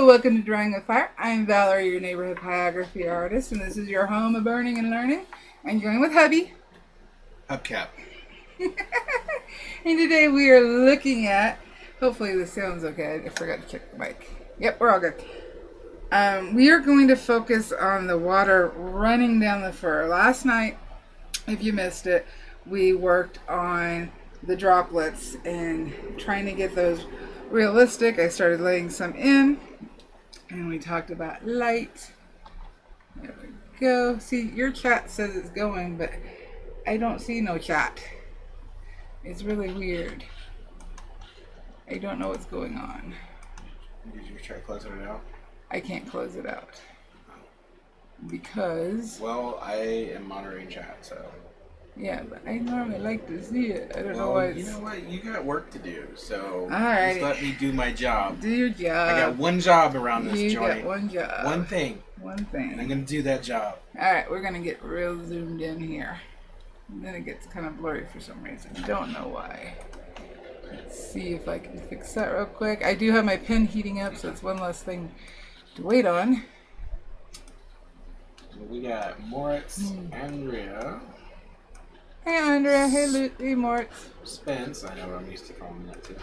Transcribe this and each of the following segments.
welcome to Drawing with Fire. I'm Valerie, your neighborhood pyrography artist, and this is your home of burning and learning. I'm joined with hubby. Hubcap. And today we are looking at, hopefully this sounds okay, I forgot to check the mic. Yep, we're all good. We are going to focus on the water running down the fur. Last night, if you missed it, we worked on the droplets and trying to get those realistic. I started laying some in, and we talked about light. There we go. See, your chat says it's going, but I don't see no chat. It's really weird. I don't know what's going on. Did you try closing it out? I can't close it out because... Well, I am monitoring chat, so... Yeah, but I normally like to see it. I don't know why it's... You know what? You got work to do, so Alrighty. Just let me do my job. Do your job. I got one job around this you joint. You got one job. One thing. One thing. And I'm going to do that job. Alright, we're going to get real zoomed in here. And then it gets kind of blurry for some reason. Don't know why. Let's see if I can fix that real quick. I do have my pen heating up, so it's one less thing to wait on. We got Moritz, Andrea. Hey Andrea, hey Luke, hey Moritz. Spence, I know I'm used to calling that too.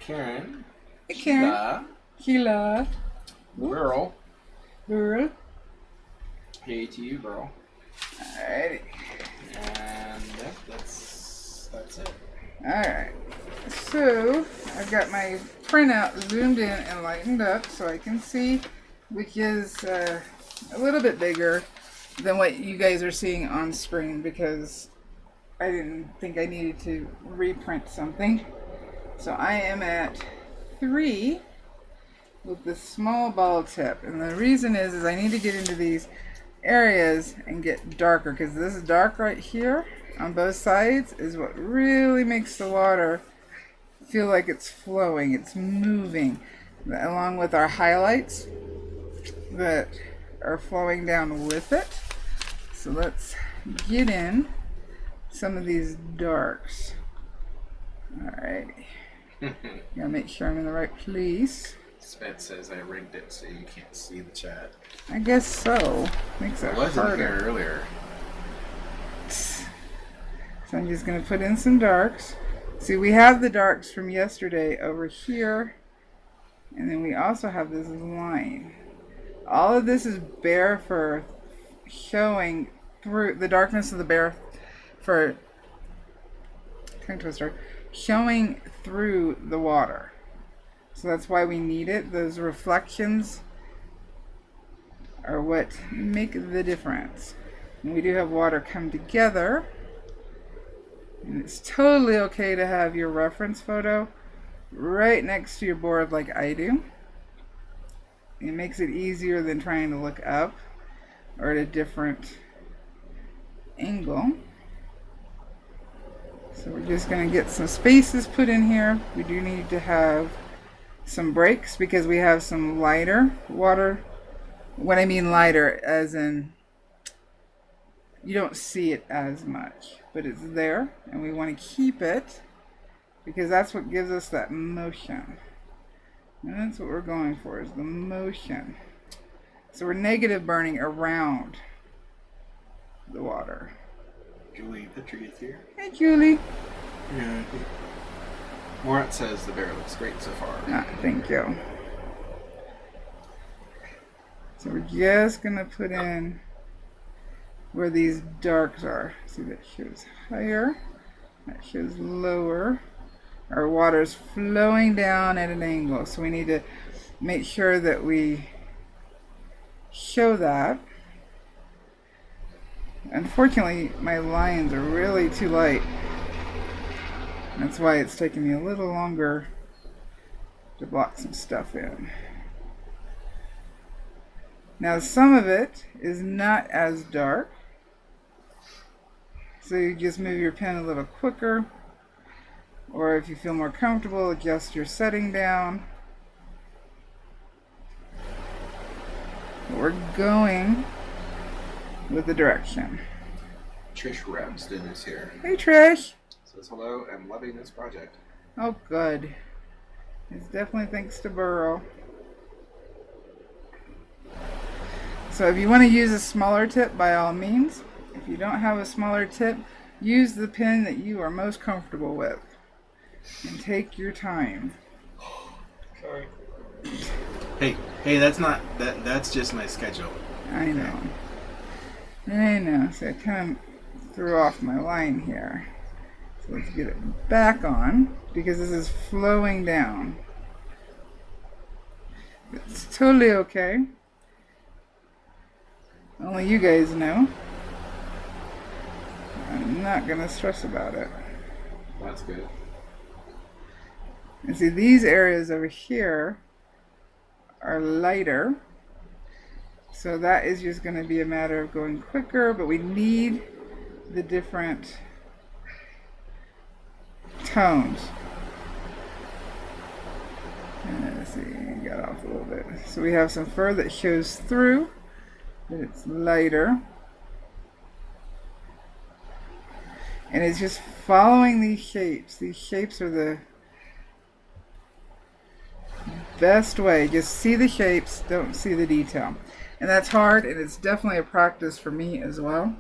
Karen. Hey Karen. Sheila. Beryl. Beryl. Hey to you, Beryl. Alrighty. And that's it. Alright. So, I've got my printout zoomed in and lightened up so I can see, which is a little bit bigger than what you guys are seeing on screen because I didn't think I needed to reprint something. So I am at 3 with the small ball tip, and the reason is I need to get into these areas and get darker because this dark right here on both sides is what really makes the water feel like it's flowing, it's moving, along with our highlights that are flowing down with it. So let's get in some of these darks. Alright. Gotta make sure I'm in the right place. Spence says I rigged it so you can't see the chat. I guess so. Makes it wasn't harder. here earlier. So I'm just gonna put in some darks. See, we have the darks from yesterday over here, and then we also have this line. All of this is bare for showing through the darkness of the bare for tongue twister, showing through the water. So that's why we need it. Those reflections are what make the difference. And we do have water come together. And it's totally okay to have your reference photo right next to your board like I do. It makes it easier than trying to look up or at a different angle. So we're just going to get some spaces put in here. We do need to have some breaks because we have some lighter water. When I mean lighter, as in you don't see it as much, but it's there and we want to keep it because that's what gives us that motion. And that's what we're going for, is the motion. So we're negative burning around the water. Julie Petrie is here. Hey Julie. Yeah. Moritz says the bear looks great so far. Ah, thank you. So we're just going to put in where these darks are. See, that shows higher, that shows lower. Our water's flowing down at an angle, so we need to make sure that we show that. Unfortunately, my lines are really too light. That's why it's taking me a little longer to block some stuff in. Now, some of it is not as dark, so you just move your pen a little quicker. Or if you feel more comfortable, adjust your setting down. We're going with the direction. Trish Rabsden is here. Hey Trish. Says hello, I'm loving this project. Oh good. It's definitely thanks to Beryl. So if you want to use a smaller tip, by all means. If you don't have a smaller tip, use the pen that you are most comfortable with. And take your time. Sorry. Hey, that's just my schedule. I know. I know. So I kind of threw off my line here. So let's get it back on because this is flowing down. It's totally okay. Only you guys know. I'm not going to stress about it. That's good. And see, these areas over here are lighter. So that is just going to be a matter of going quicker, but we need the different tones. And let's see, got off a little bit. So we have some fur that shows through, but it's lighter. And it's just following these shapes. These shapes are the best way. Just see the shapes, don't see the detail. And that's hard, and it's definitely a practice for me as well.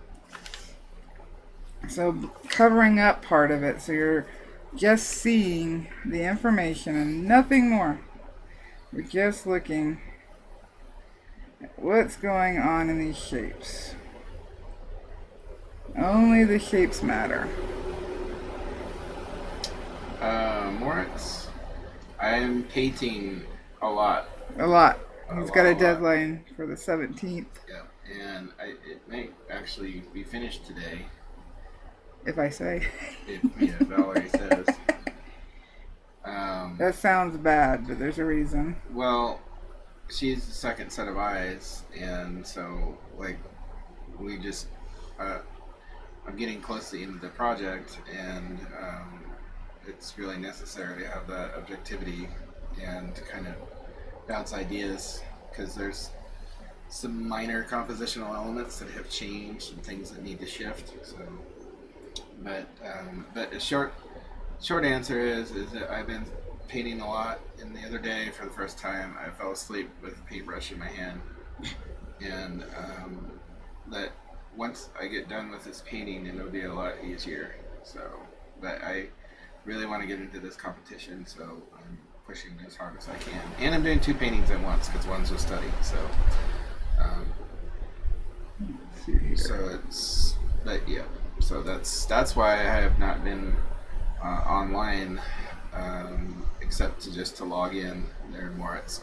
So covering up part of it, so you're just seeing the information and nothing more. We're just looking at what's going on in these shapes. Only the shapes matter. Moritz, I'm painting a lot. A lot. He's got a deadline for the 17th. Yeah, and it may actually be finished today. If I say. If Valerie says. That sounds bad, but there's a reason. Well, she's the second set of eyes, and so, like, we just, I'm getting close to the end of the project, and it's really necessary to have that objectivity and to kind of bounce ideas, because there's some minor compositional elements that have changed and things that need to shift. So, but a short answer is that I've been painting a lot, and the other day for the first time I fell asleep with a paintbrush in my hand, and that once I get done with this painting it'll be a lot easier. So, but I really want to get into this competition, so I'm pushing as hard as I can, and I'm doing 2 paintings at once because one's a study. So it's, but yeah, so that's why I have not been online, except to log in there in Moritz.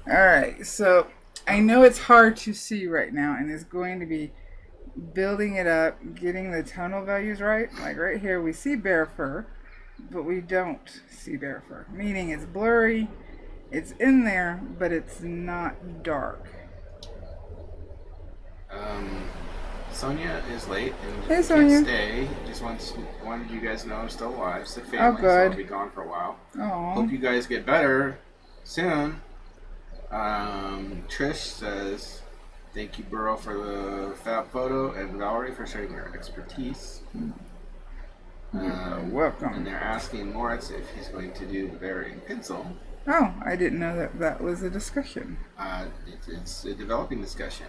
Alright, so I know it's hard to see right now, and it's going to be building it up, getting the tonal values right. Like right here we see bear fur, but we don't see bear fur, meaning it's blurry, it's in there, but it's not dark. Sonia is late and hey, Sonia. Can't stay. Just wanted you guys to know I'm still alive. Sick family, oh, good. So I'll be gone for a while. Aww. Hope you guys get better soon. Trish says, thank you, Beryl, for the fab photo, and Valerie for sharing your expertise. Welcome. And they're asking Moritz if he's going to do the varying pencil. Oh, I didn't know that was a discussion. It's a developing discussion.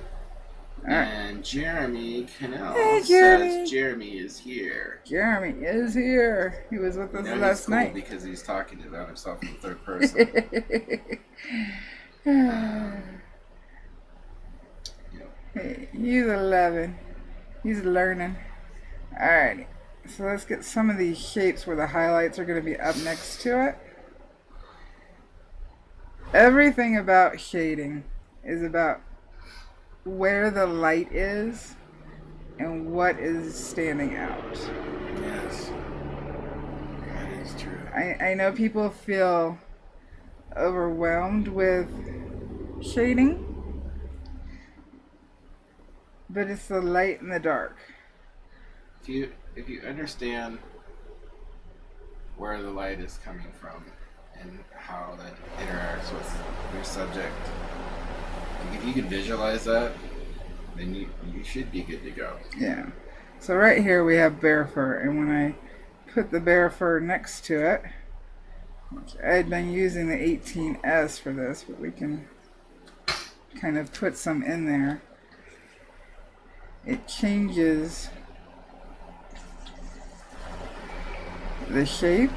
All right. And Jeremy Connell Jeremy. says Jeremy is here. Jeremy is here. He was with us last cool night. Because he's talking about himself in the third person. Hey, he's 11. He's learning. Alrighty. So let's get some of these shapes where the highlights are going to be up next to it. Everything about shading is about where the light is and what is standing out. Yes. That is true. I know people feel overwhelmed with shading, but it's the light and the dark. If you understand where the light is coming from and how that interacts with your subject, if you can visualize that, then you should be good to go. Yeah. So right here we have bear fur, and when I put the bear fur next to it, which I'd been using the 18S for this, but we can kind of put some in there, it changes the shape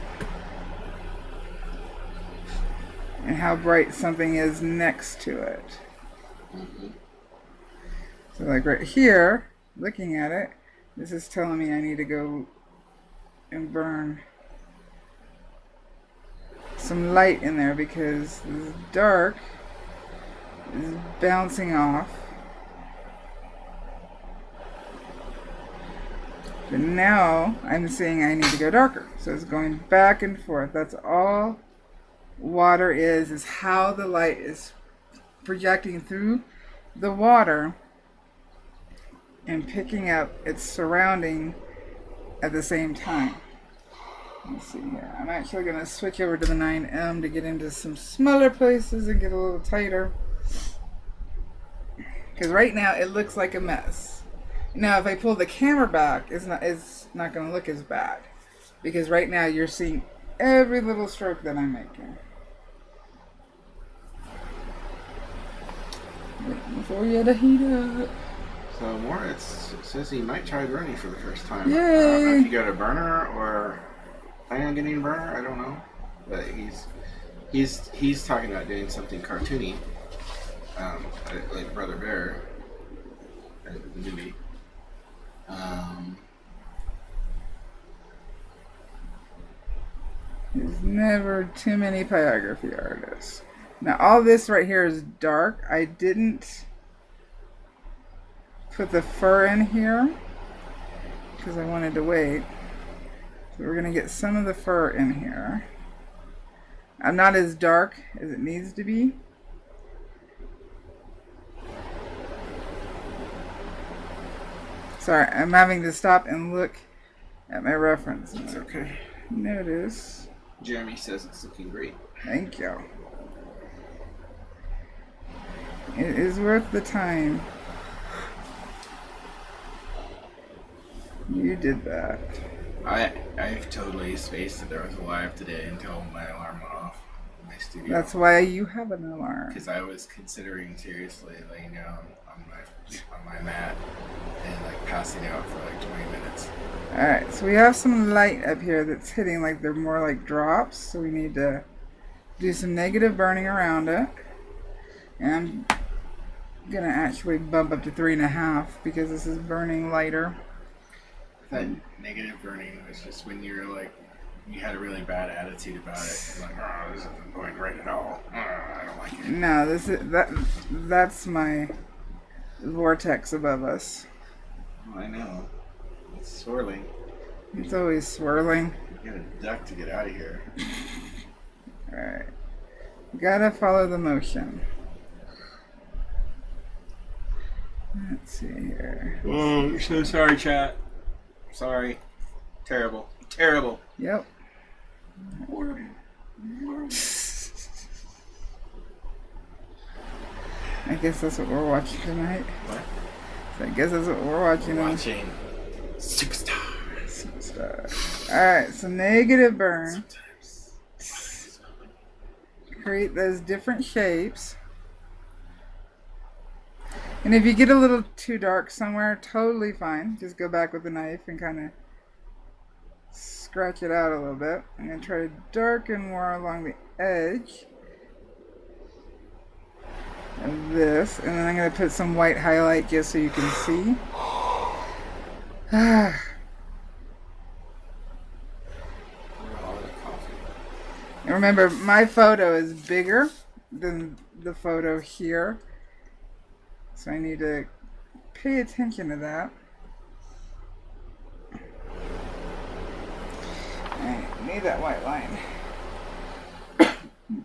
and how bright something is next to it. So like right here, looking at it, this is telling me I need to go and burn some light in there because this dark is bouncing off. But now I'm seeing I need to go darker. So it's going back and forth. That's all water is how the light is projecting through the water and picking up its surrounding at the same time. Let's see here. I'm actually going to switch over to the 9M to get into some smaller places and get a little tighter. Because right now it looks like a mess. Now if I pull the camera back, it's not going to look as bad. Because right now you're seeing every little stroke that I'm making. Waiting for you to heat up. So Moritz says he might try burning for the first time. Yay! I don't know if you got a burner or planning on getting a burner. I don't know, but he's talking about doing something cartoony, like Brother Bear, the movie. There's never too many pyrography artists. Now all this right here is dark. I didn't put the fur in here because I wanted to wait. So we're going to get some of the fur in here. I'm not as dark as it needs to be. Sorry, I'm having to stop and look at my reference. It's okay. Notice. Jeremy says it's looking great. Thank you. It is worth the time. You did that. I've totally spaced that there was a live today until my alarm went off in my studio. That's why you have an alarm. Because I was considering seriously laying down on my mat and like passing out for like 20 minutes. Alright, so we have some light up here that's hitting like they're more like drops, so we need to do some negative burning around it. And I'm gonna actually bump up to 3.5 because this is burning lighter. That negative burning was just when you're like, you had a really bad attitude about it. You're like, oh, this isn't going right at all. Oh, I don't like it. No, that's my vortex above us. Oh, I know. It's swirling. It's always swirling. You gotta duck to get out of here. Alright. Gotta follow the motion. Let's see here. Oh, you're so sorry, chat. Sorry. Terrible. Terrible. Yep. Horrible. I guess that's what we're watching tonight. What? So I guess that's what we're watching. Watching Superstar. Superstar. Alright, so negative burn. Sometimes. Create those different shapes. And if you get a little too dark somewhere, totally fine. Just go back with the knife and kind of scratch it out a little bit. I'm going to try to darken more along the edge of this. And then I'm going to put some white highlight just so you can see. And remember, my photo is bigger than the photo here. So I need to pay attention to that. I need that white line.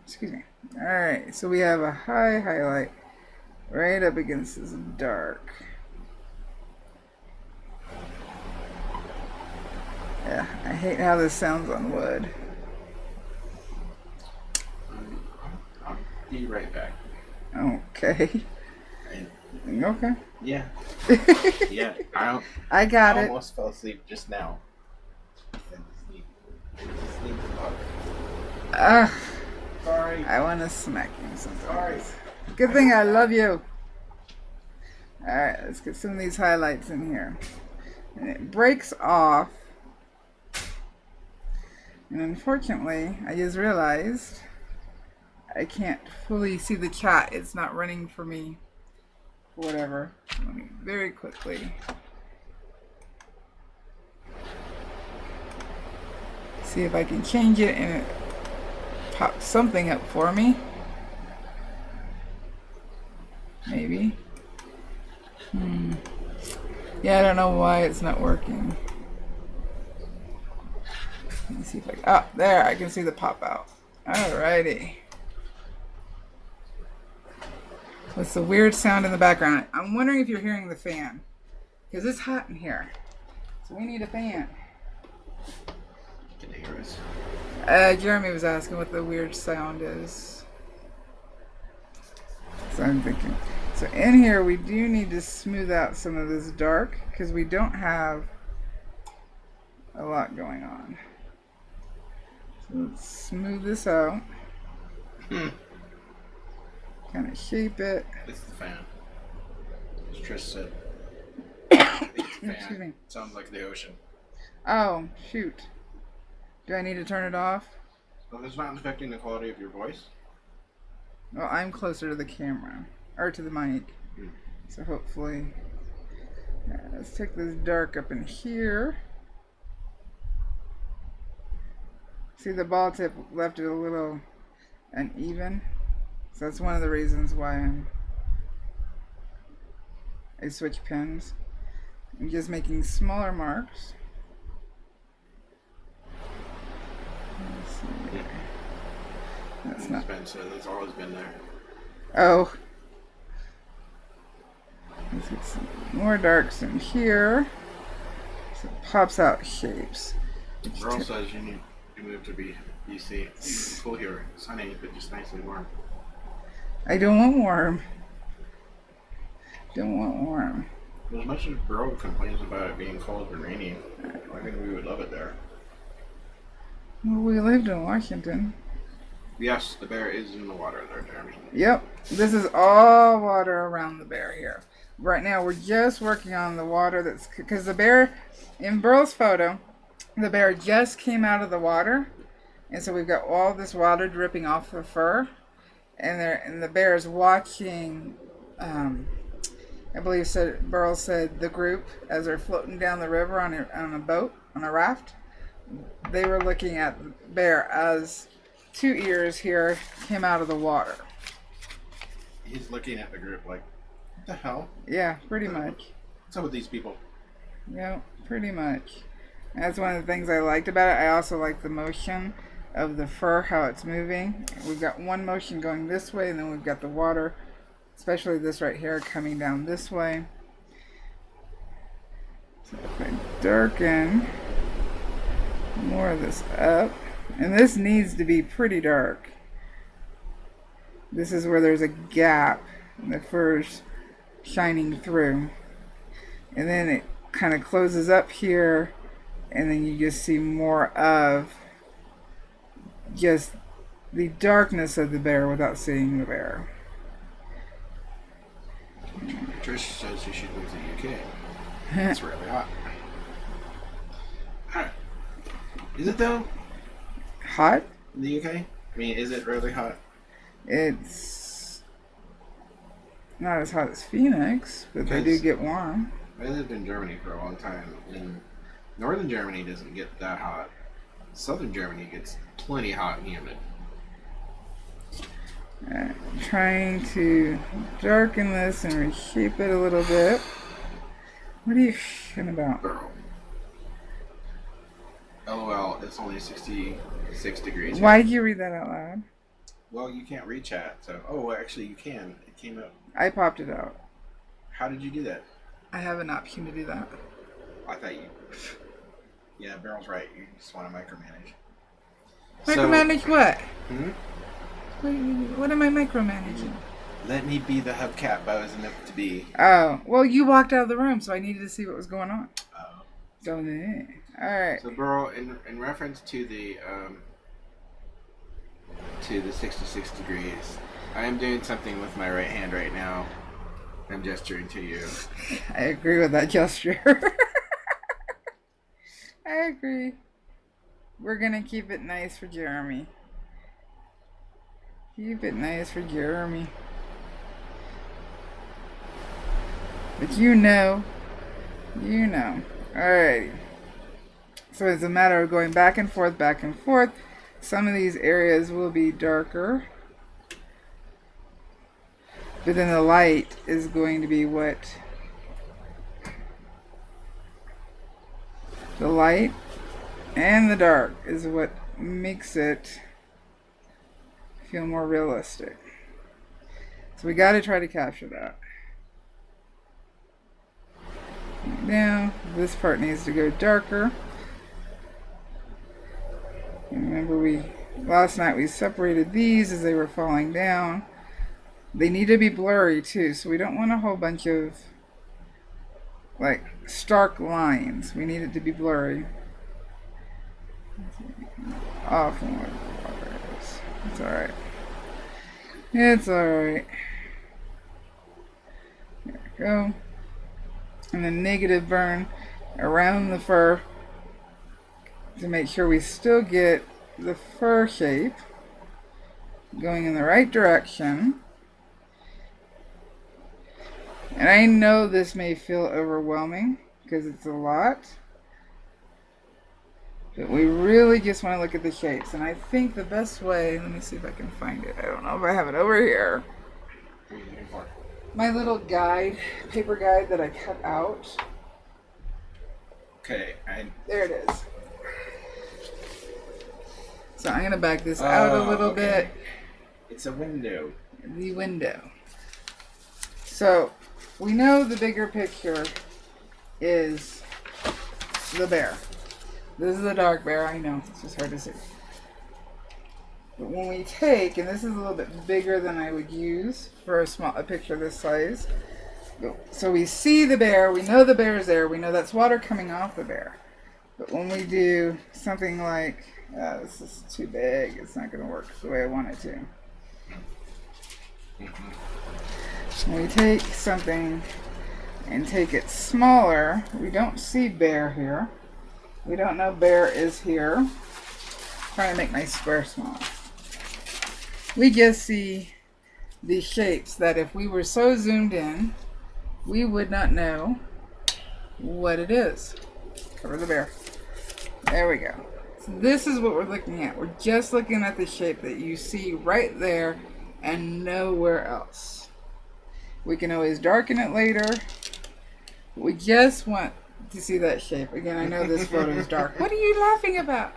Excuse me. Alright, so we have a high highlight right up against this dark. Yeah, I hate how this sounds on wood. I'll be right back. Okay. Okay. Yeah. Yeah. I got it. Almost fell asleep just now. Ugh. Sorry. I want to smack him sometimes. Sorry. Good thing I love you. Alright, let's get some of these highlights in here. And it breaks off. And unfortunately, I just realized I can't fully see the chat. It's not running for me. Whatever. Let me very quickly see if I can change it and it pops something up for me. Maybe. Yeah, I don't know why it's not working. Let me see if I can. Oh, there, I can see the pop out. Alrighty. What's the weird sound in the background? I'm wondering if you're hearing the fan. Because it's hot in here. So we need a fan. Can they hear us? Jeremy was asking what the weird sound is. So I'm thinking. So in here we do need to smooth out some of this dark because we don't have a lot going on. So let's smooth this out. Kind of shape it. It's the fan. As Trish said. It's the Excuse me. fan. Sounds like the ocean. Oh, shoot. Do I need to turn it off? Well, it's not affecting the quality of your voice. Well, I'm closer to the camera. Or to the mic. So hopefully. Let's take this dark up in here. See, the ball tip left it a little uneven. So that's one of the reasons why I switch pens. I'm just making smaller marks. Let's see. That's not. That's always been there. Oh. Let's get some more darks in here. So it pops out shapes. Beryl says you need to move to BC. It's cool here. Sunny, but just nice and warm. I don't want warm. Don't want warm. As much as Beryl complains about it being cold and rainy, I think we would love it there. Well, we lived in Washington. Yes, the bear is in the water there, Jeremy. Yep. This is all water around the bear here. Right now, we're just working on the water that's... Because the bear, in Beryl's photo, the bear just came out of the water. And so we've got all this water dripping off the fur. And the bear is watching... I believe Beryl said the group, as they're floating down the river on a boat, on a raft, they were looking at the bear as two ears here came out of the water. He's looking at the group like, what the hell? Yeah, pretty much. What's up with these people? Yeah, pretty much. That's one of the things I liked about it. I also like the motion of the fur, how it's moving. We've got one motion going this way, and then we've got the water, especially this right here, coming down this way. So if I darken more of this up, and this needs to be pretty dark. This is where there's a gap, and the fur's shining through. And then it kind of closes up here, and then you just see more of just the darkness of the bear without seeing the bear. Trish says you should move to the UK. It's really hot. Is it though? Hot? In the UK? I mean, is it really hot? It's not as hot as Phoenix, but they do get warm. I lived in Germany for a long time, and northern Germany doesn't get that hot. Southern Germany gets plenty hot and humid. I'm trying to darken this and reshape it a little bit. What are you shitting about? Girl. LOL, it's only 66 degrees. Why did you read that out loud? Well, you can't read chat, so... Oh, actually, you can. It came up. I popped it out. How did you do that? I have an option to do that. I thought you... Yeah, Beryl's right. You just want to micromanage. Micromanage what? Hmm? What am I micromanaging? Let me be the hubcap I was meant to be. Oh, well, you walked out of the room, so I needed to see what was going on. Oh. So, alright. So, Beryl, in reference to the 66 degrees, I am doing something with my right hand right now. I'm gesturing to you. I agree with that gesture. I agree. We're gonna keep it nice for Jeremy. Keep it nice for Jeremy. But you know. Alrighty. So it's a matter of going back and forth, back and forth. Some of these areas will be darker. But then the light is going to be what? The light and the dark is what makes it feel more realistic. So we got to try to capture that. Now, this part needs to go darker. And remember, last night we separated these as they were falling down. They need to be blurry too, so we don't want a whole bunch of like stark lines. We need it to be blurry. Off and what water is. It's alright. It's alright. There we go. And then negative burn around the fur to make sure we still get the fur shape going in the right direction. And I know this may feel overwhelming because it's a lot, but we really just want to look at the shapes. And I think the best way, let me see if I can find it. I don't know if I have it over here. My little guide, paper guide that I cut out. Okay, there it is. So I'm going to back this out a little bit. It's a window. The window. So we know the bigger picture is the bear. This is a dark bear, I know. It's just hard to see. But when we take, and this is a little bit bigger than I would use for a picture this size. So we see the bear, we know the bear is there, we know that's water coming off the bear. But when we do something like, this is too big, it's not going to work the way I want it to. When we take something and take it smaller, we don't see bear here. We don't know bear is here. I'm trying to make my square smaller. We just see these shapes that if we were so zoomed in, we would not know what it is. Cover the bear. There we go. So this is what we're looking at. We're just looking at the shape that you see right there and nowhere else. We can always darken it later. We just want to see that shape. Again, I know this photo is dark. What are you laughing about?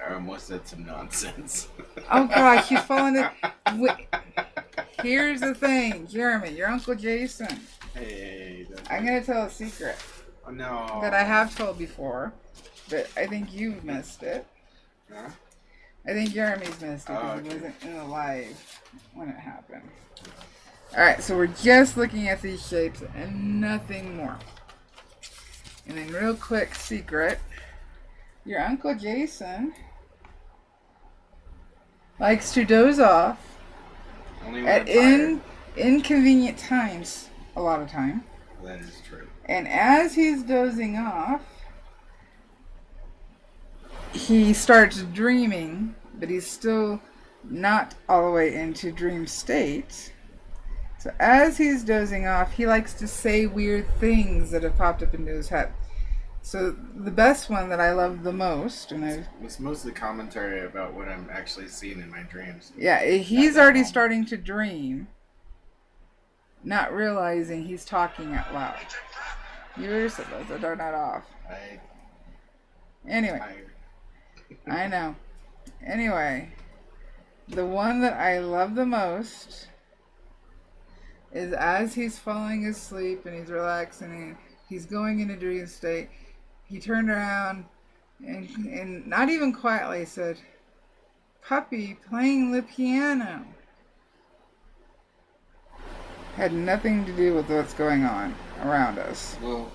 I almost said some nonsense. Oh gosh, you've fallen in. Here's the thing, Jeremy, your Uncle Jason. Hey. I'm going to tell a secret. Oh, no. That I have told before, but I think you've missed it. Huh? I think Jeremy's missed it because he wasn't in the live when it happened. Alright, so we're just looking at these shapes and nothing more. And then real quick secret, your Uncle Jason likes to doze off at inconvenient times a lot of time. That is true. And as he's dozing off, he starts dreaming, but he's still not all the way into dream state. So as he's dozing off, he likes to say weird things that have popped up into his head. So the best one that I love the most, and it's mostly commentary about what I'm actually seeing in my dreams. Yeah, he's already starting to dream, not realizing he's talking out loud. You were supposed to turn that off. Anyway, I know. Anyway, the one that I love the most is as he's falling asleep and he's relaxing and he's going into dream state. He turned around and not even quietly said, "Puppy playing the piano." Had nothing to do with what's going on around us. Well,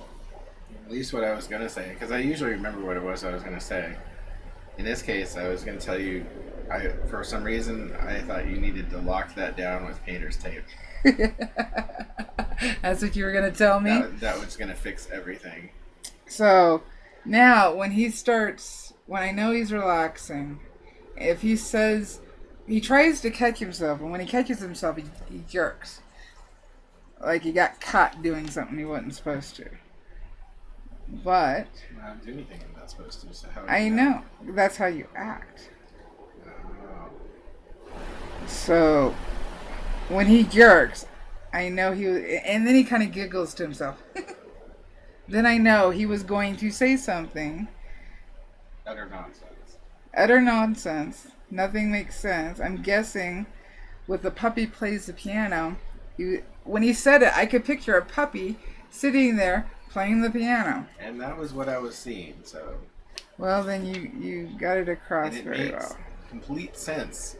at least what I was going to say, because I usually remember what it was I was going to say. In this case, I was going to tell you for some reason, I thought you needed to lock that down with painter's tape. That's what you were going to tell me? That was going to fix everything. So now when I know he's relaxing, if he says, he tries to catch himself, and when he catches himself, he jerks. Like he got caught doing something he wasn't supposed to. But I don't do anything I'm not supposed to, so how I know. That's how you act. So when he jerks, I know and then he kind of giggles to himself. Then I know he was going to say something. Utter nonsense. Utter nonsense. Nothing makes sense. I'm guessing with the puppy plays the piano, when he said it, I could picture a puppy sitting there playing the piano. And that was what I was seeing, so. Well, then you got it across very well. Complete sense.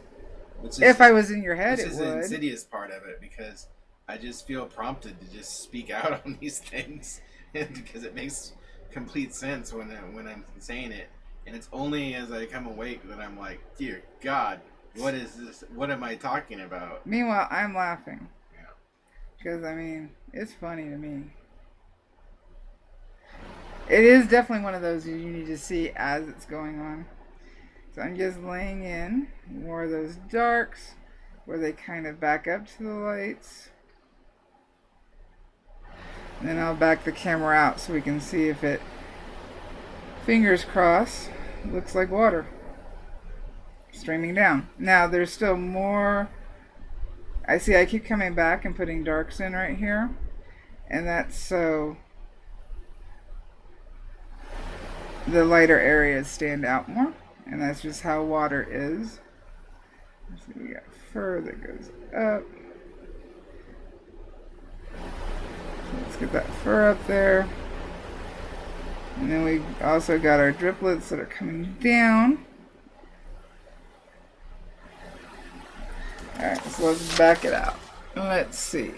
If I was in your head, it would. This is the insidious part of it, because I just feel prompted to just speak out on these things, because it makes complete sense when I'm saying it, and it's only as I come awake that I'm like, dear God, what is this? What am I talking about? Meanwhile, I'm laughing. Yeah. Because, I mean, it's funny to me. It is definitely one of those you need to see as it's going on. So I'm just laying in more of those darks where they kind of back up to the lights. And then I'll back the camera out so we can see if it, fingers crossed, looks like water streaming down. Now there's still more. I keep coming back and putting darks in right here. And that's so the lighter areas stand out more. And that's just how water is. So we got fur that goes up. So let's get that fur up there. And then we also got our driplets that are coming down. Alright, so let's back it out. Let's see.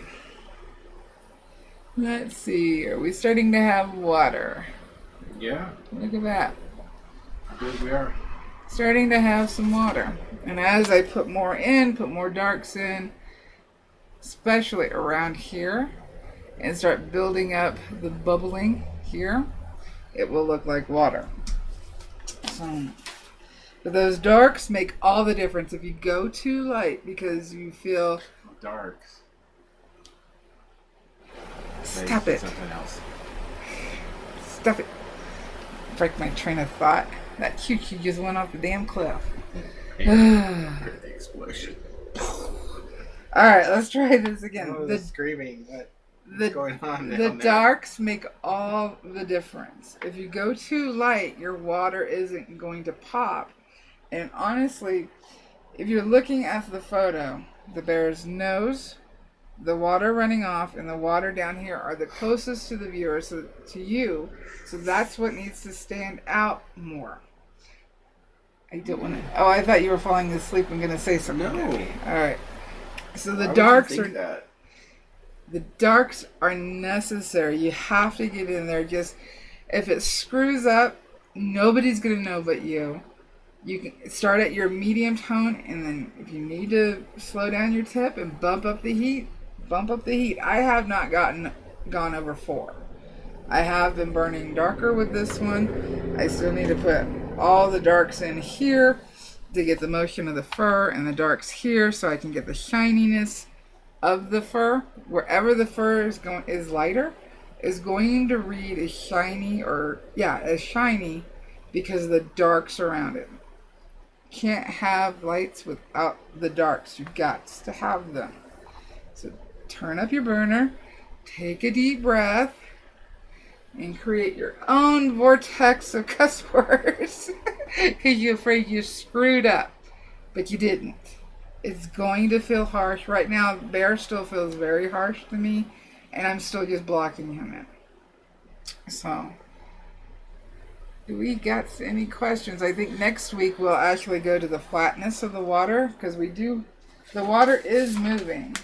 Are we starting to have water? Yeah. Look at that. I believe we are. Starting to have some water. And as I put more darks in, especially around here, and start building up the bubbling here, it will look like water. So, but those darks make all the difference if you go too light, because you feel darks. Stop it. Something else. Stop it. Break my train of thought. That choo-choo just went off the damn cliff. Heard the explosion. Alright, let's try this again. The screaming. What's going on down The there? darks make all the difference. If you go too light, your water isn't going to pop. And honestly, if you're looking at the photo, the bear's nose, the water running off, and the water down here are the closest to the viewer, so to you. So that's what needs to stand out more. I don't want to. Oh, I thought you were falling asleep and going to say something. No. All right. So the Why darks would you are. think that? The darks are necessary. You have to get in there. Just if it screws up, nobody's going to know but you. You can start at your medium tone, and then if you need to slow down your tip and bump up the heat, bump up the heat. I have not gone over 4. I have been burning darker with this one. I still need to put all the darks in here to get the motion of the fur, and the darks here so I can get the shininess of the fur. Wherever the fur is lighter, is going to read as shiny, as shiny, because of the darks around it. Can't have lights without the darks. You've got to have them. So turn up your burner, take a deep breath, and create your own vortex of cuss words. Because you're afraid you screwed up, but you didn't. It's going to feel harsh. Right now, Bear still feels very harsh to me, and I'm still just blocking him in. So, do we got any questions? I think next week we'll actually go to the flatness of the water, because the water is moving,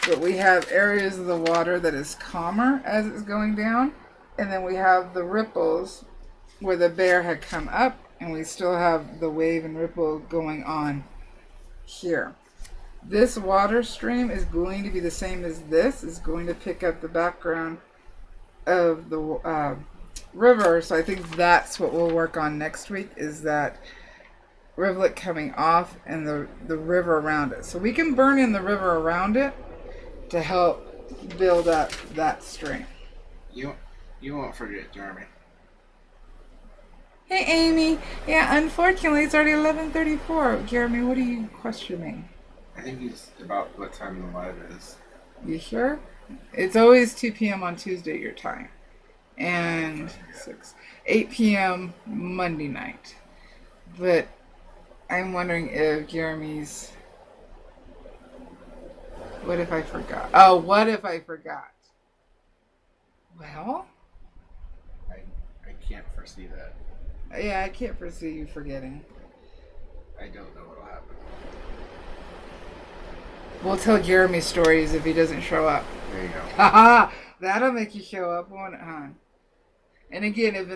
but we have areas of the water that is calmer as it's going down, and then we have the ripples where the bear had come up and we still have the wave and ripple going on here. This water stream is going to be the same as this. It's going to pick up the background of the river. So I think that's what we'll work on next week, is that rivulet coming off and the river around it. So we can burn in the river around it to help build up that stream. You won't forget, Jeremy. Hey, Amy. Yeah, unfortunately, it's already 11:34. Jeremy, what are you questioning? I think he's about what time the live is. You sure? It's always 2 p.m. on Tuesday, your time. And 8 p.m. Monday night. But I'm wondering if Jeremy's... What if I forgot? Oh, what if I forgot? Well... I can't foresee that. Yeah, I can't foresee you forgetting. I don't know what'll happen. We'll tell Jeremy stories if he doesn't show up. There you go. Haha! That'll make you show up, won't it, hon? And again, if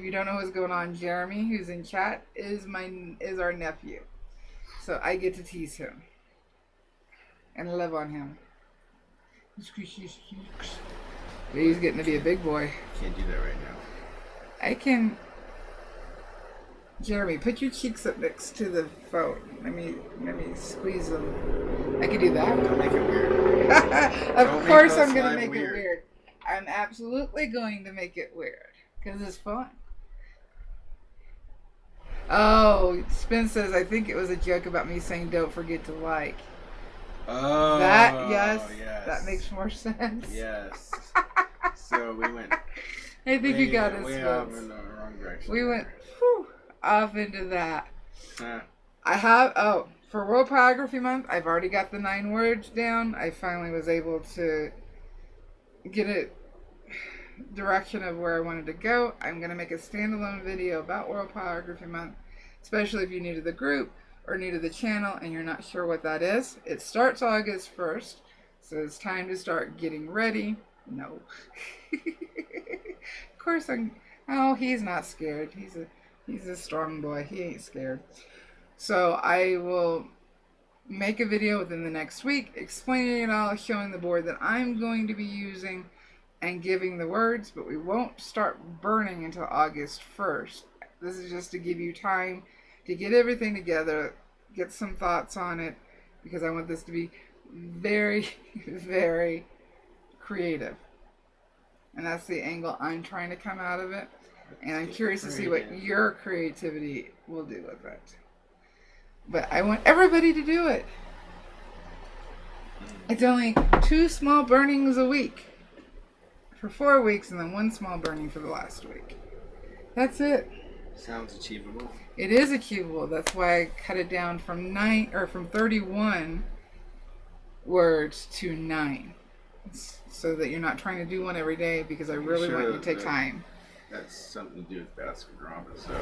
you don't know what's going on, Jeremy, who's in chat, is our nephew. So I get to tease him. And love on him. But he's getting to be a big boy. Can't do that right now. I can... Jeremy, put your cheeks up next to the phone. Let me squeeze them. I can do that. Don't make it weird. Of course I'm going to make it weird. I'm absolutely going to make it weird. Because it's fun. Oh, Spin says, I think it was a joke about me saying don't forget to like. Oh, yes. That makes more sense. Yes. So we went... I think you got it, way off in the wrong direction. We went off into that. Huh. I have, for World Pyrography Month, I've already got the 9 words down. I finally was able to get a direction of where I wanted to go. I'm going to make a standalone video about World Pyrography Month, especially if you're new to the group or new to the channel and you're not sure what that is. It starts August 1st, so it's time to start getting ready. No. Of course he's not scared. He's a strong boy. He ain't scared. So I will make a video within the next week explaining it all, showing the board that I'm going to be using and giving the words, but we won't start burning until August 1st. This is just to give you time to get everything together, get some thoughts on it, because I want this to be very, very creative. And that's the angle I'm trying to come out of it. And I'm curious to see what your creativity will do with it. But I want everybody to do it. It's only 2 small burnings a week for 4 weeks, and then 1 small burning for the last week. That's it. Sounds achievable. It is achievable. That's why I cut it down from 31 words to 9. So that you're not trying to do one every day, because I really want you to take time. That's something to do with basket drama, so.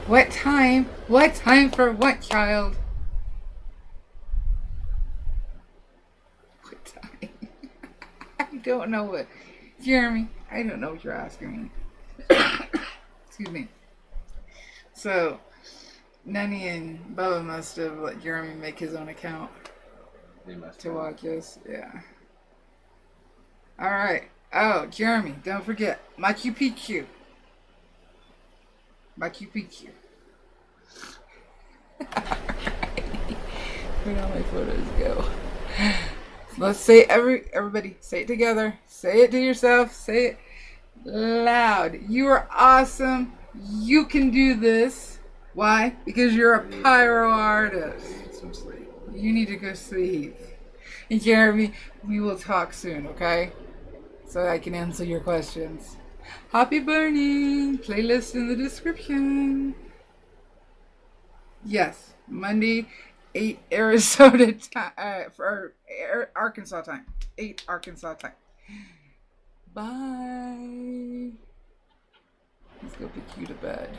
What time? What time for what, child? What time? I don't know what. Jeremy, I don't know what you're asking me. Excuse me. So, Nani and Bubba must have let Jeremy make his own account to watch this. Yeah. Alright. Oh, Jeremy, don't forget. Machu Picchu. Machu Picchu. Where all my photos go? Let's say everybody say it together. Say it to yourself. Say it loud. You are awesome. You can do this. Why? Because you're a pyro artist. You need to go sleep. And Jeremy, we will talk soon, okay? So I can answer your questions. Happy burning! Playlist in the description. Yes, Monday, 8 Arizona time, for Arkansas time. 8 Arkansas time. Bye. Let's go put you to bed.